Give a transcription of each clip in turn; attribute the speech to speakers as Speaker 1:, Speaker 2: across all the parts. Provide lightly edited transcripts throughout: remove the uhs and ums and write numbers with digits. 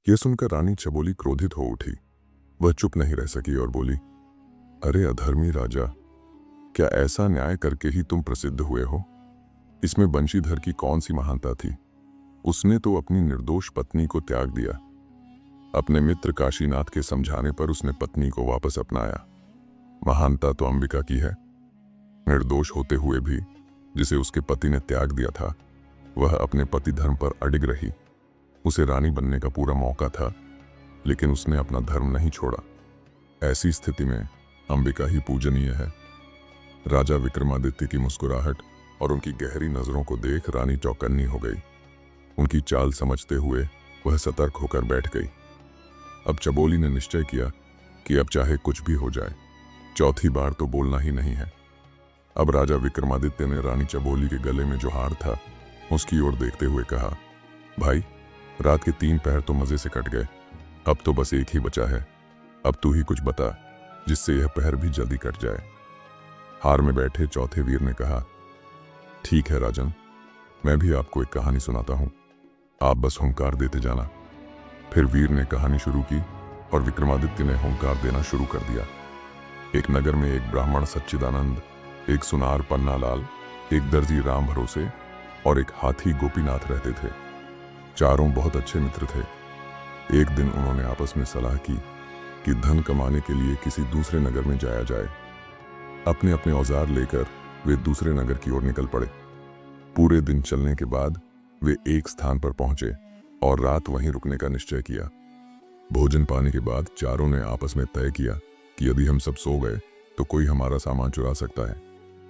Speaker 1: यह सुनकर रानी चबोली क्रोधित हो उठी। वह चुप नहीं रह सकी और बोली, अरे अधर्मी राजा, क्या ऐसा न्याय करके ही तुम प्रसिद्ध हुए हो? इसमें बंशीधर की कौन सी महानता थी? उसने तो अपनी निर्दोष पत्नी को त्याग दिया। अपने मित्र काशीनाथ के समझाने पर उसने पत्नी को वापस अपनाया। महानता तो अंबिका की है। निर्दोष होते हुए भी जिसे उसके पति ने त्याग दिया था, वह अपने पति धर्म पर अडिग रही। उसे रानी बनने का पूरा मौका था, लेकिन उसने अपना धर्म नहीं छोड़ा। ऐसी स्थिति में अंबिका ही पूजनीय है। राजा विक्रमादित्य की मुस्कुराहट और उनकी गहरी नजरों को देख रानी चौकन्नी हो गई। उनकी चाल समझते हुए वह सतर्क होकर बैठ गई। अब चबोली ने निश्चय किया कि अब चाहे कुछ भी हो जाए, चौथी बार तो बोलना ही नहीं है। अब राजा विक्रमादित्य ने रानी चबोली के गले में जो हार था उसकी ओर देखते हुए कहा, भाई, रात के 3 पहर तो मजे से कट गए, अब तो बस एक ही बचा है। अब तू ही कुछ बता जिससे यह पहर भी जल्दी कट जाए। हार में बैठे चौथे वीर ने कहा, ठीक है राजन, मैं भी आपको एक कहानी सुनाता हूं, आप बस हुंकार देते जाना। फिर वीर ने कहानी शुरू की और विक्रमादित्य ने हुंकार देना शुरू कर दिया। एक नगर में एक ब्राह्मण सच्चिदानंद, एक सुनार पन्नालाल, एक दर्जी राम भरोसे और एक हाथी गोपीनाथ रहते थे। चारों बहुत अच्छे मित्र थे। एक दिन उन्होंने आपस में सलाह की कि धन कमाने के लिए किसी दूसरे नगर में जाया जाए। अपने अपने औजार लेकर वे दूसरे नगर की ओर निकल पड़े। पूरे दिन चलने के बाद वे एक स्थान पर पहुंचे और रात वहीं रुकने का निश्चय किया। भोजन पाने के बाद चारों ने आपस में तय किया कि यदि हम सब सो गए तो कोई हमारा सामान चुरा सकता है,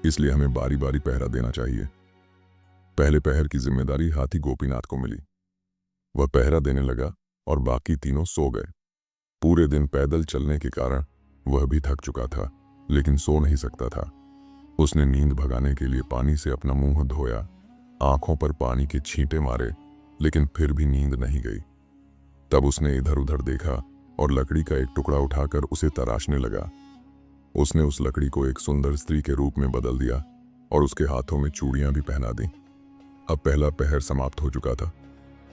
Speaker 1: इसलिए हमें बारी बारी पहरा देना चाहिए। पहले पहर की जिम्मेदारी हाथी गोपीनाथ को मिली। वह पहरा देने लगा और बाकी तीनों सो गए। पूरे दिन पैदल चलने के कारण वह भी थक चुका था, लेकिन सो नहीं सकता था। उसने नींद भगाने के लिए पानी से अपना मुंह धोया, आंखों पर पानी के छींटे मारे, लेकिन फिर भी नींद नहीं गई। तब उसने इधर उधर देखा और लकड़ी का एक टुकड़ा उठाकर उसे तराशने लगा। उसने उस लकड़ी को एक सुंदर स्त्री के रूप में बदल दिया और उसके हाथों में चूड़ियां भी पहना दी। अब पहला पहर समाप्त हो चुका था।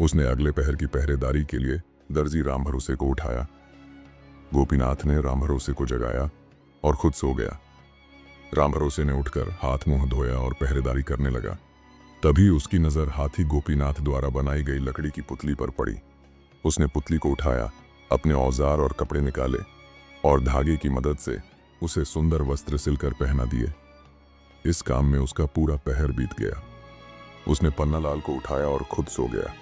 Speaker 1: उसने अगले पहर की पहरेदारी के लिए दर्जी राम भरोसे को उठाया। गोपीनाथ ने राम भरोसे को जगाया और खुद सो गया। राम भरोसे ने उठकर हाथ मुंह धोया और पहरेदारी करने लगा। तभी उसकी नजर हाथी गोपीनाथ द्वारा बनाई गई लकड़ी की पुतली पर पड़ी। उसने पुतली को उठाया, अपने औजार और कपड़े निकाले और धागे की मदद से उसे सुंदर वस्त्र सिलकर पहना दिए। इस काम में उसका पूरा पहर बीत गया। उसने पन्नालाल को उठाया और खुद सो गया।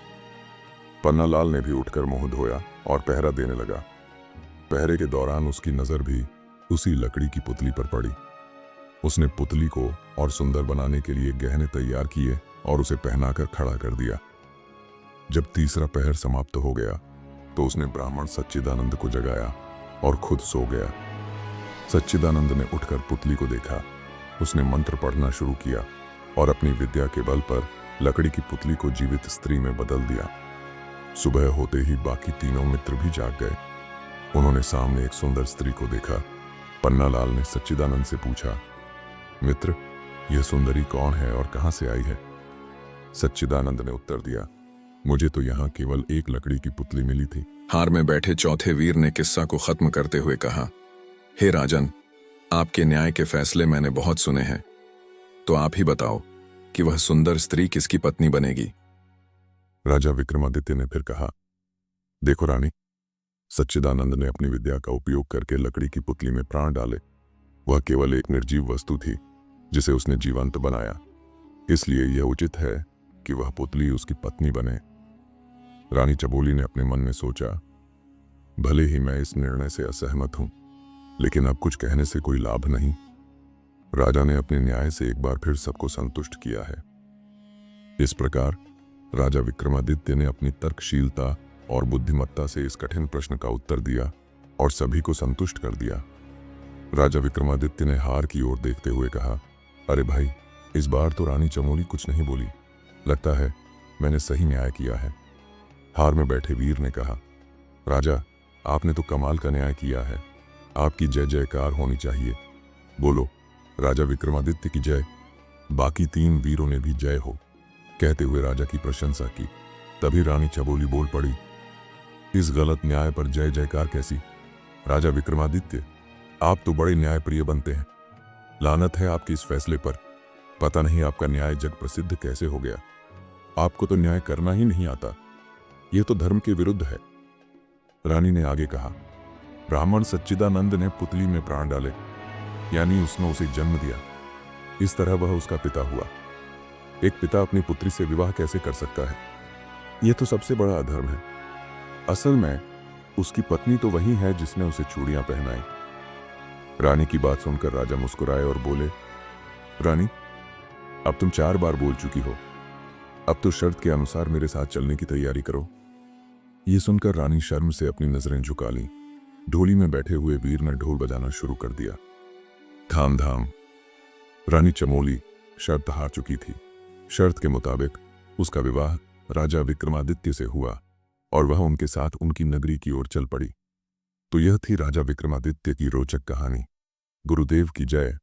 Speaker 1: पन्नालाल ने भी उठकर मुंह धोया और पहरा देने लगा। पहरे के दौरान उसकी नजर भी उसी लकड़ी की पुतली पर पड़ी। उसने पुतली को और सुंदर बनाने के लिए गहने तैयार किए और उसे पहनाकर खड़ा कर दिया। जब तीसरा पहर समाप्त हो गया तो उसने ब्राह्मण सच्चिदानंद को जगाया और खुद सो गया। सच्चिदानंद ने उठकर पुतली को देखा। उसने मंत्र पढ़ना शुरू किया और अपनी विद्या के बल पर लकड़ी की पुतली को जीवित स्त्री में बदल दिया। सुबह होते ही बाकी तीनों मित्र भी जाग गए। उन्होंने सामने एक सुंदर स्त्री को देखा। पन्नालाल ने सच्चिदानंद से पूछा, मित्र, यह सुंदरी कौन है और कहां से आई है? सच्चिदानंद ने उत्तर दिया, मुझे तो यहाँ केवल एक लकड़ी की पुतली मिली थी।
Speaker 2: हार में बैठे चौथे वीर ने किस्सा को खत्म करते हुए कहा, हे राजन, आपके न्याय के फैसले मैंने बहुत सुने हैं, तो आप ही बताओ कि वह सुंदर स्त्री किसकी पत्नी बनेगी?
Speaker 1: राजा विक्रमादित्य ने फिर कहा, देखो रानी, सच्चिदानंद ने अपनी विद्या का उपयोग करके लकड़ी की पुतली में प्राण डाले। वह केवल एक निर्जीव वस्तु थी जिसे उसने जीवंत बनाया, इसलिए यह उचित है कि वह पुतली उसकी पत्नी बने। रानी चबोली ने अपने मन में सोचा, भले ही मैं इस निर्णय से असहमत हूं, लेकिन अब कुछ कहने से कोई लाभ नहीं। राजा ने अपने न्याय से एक बार फिर सबको संतुष्ट किया है। इस प्रकार राजा विक्रमादित्य ने अपनी तर्कशीलता और बुद्धिमत्ता से इस कठिन प्रश्न का उत्तर दिया और सभी को संतुष्ट कर दिया। राजा विक्रमादित्य ने हार की ओर देखते हुए कहा, अरे भाई, इस बार तो रानी चमोली कुछ नहीं बोली। लगता है मैंने सही न्याय किया है। हार में बैठे वीर ने कहा, राजा, आपने तो कमाल का न्याय किया है। आपकी जय जयकार होनी चाहिए। बोलो, राजा विक्रमादित्य की जय। बाकी 3 वीरों ने भी जय हो कहते हुए राजा की प्रशंसा की। तभी रानी चबोली बोल पड़ी, इस गलत न्याय पर जय जयकार कैसी? राजा विक्रमादित्य, आप तो बड़े न्यायप्रिय बनते हैं। लानत है आपके इस फैसले पर। पता नहीं आपका न्याय जग प्रसिद्ध कैसे हो गया। आपको तो न्याय करना ही नहीं आता। यह तो धर्म के विरुद्ध है। रानी ने आगे कहा, ब्राह्मण सच्चिदानंद ने पुतली में प्राण डाले, यानी उसने उसे जन्म दिया। इस तरह वह उसका पिता हुआ। एक पिता अपनी पुत्री से विवाह कैसे कर सकता है? यह तो सबसे बड़ा अधर्म है। असल में उसकी पत्नी तो वही है जिसने उसे चूड़ियां पहनाई। रानी की बात सुनकर राजा मुस्कुराए और बोले, रानी, अब तुम 4 बार बोल चुकी हो। अब तो शर्त के अनुसार मेरे साथ चलने की तैयारी करो। ये सुनकर रानी शर्म से अपनी नजरें झुका लीं। ढोली में बैठे हुए वीर ने ढोल बजाना शुरू कर दिया। धाम धाम। रानी चमोली शर्त हार चुकी थी। शर्त के मुताबिक उसका विवाह राजा विक्रमादित्य से हुआ और वह उनके साथ उनकी नगरी की ओर चल पड़ी। तो यह थी राजा विक्रमादित्य की रोचक कहानी। गुरुदेव की जय।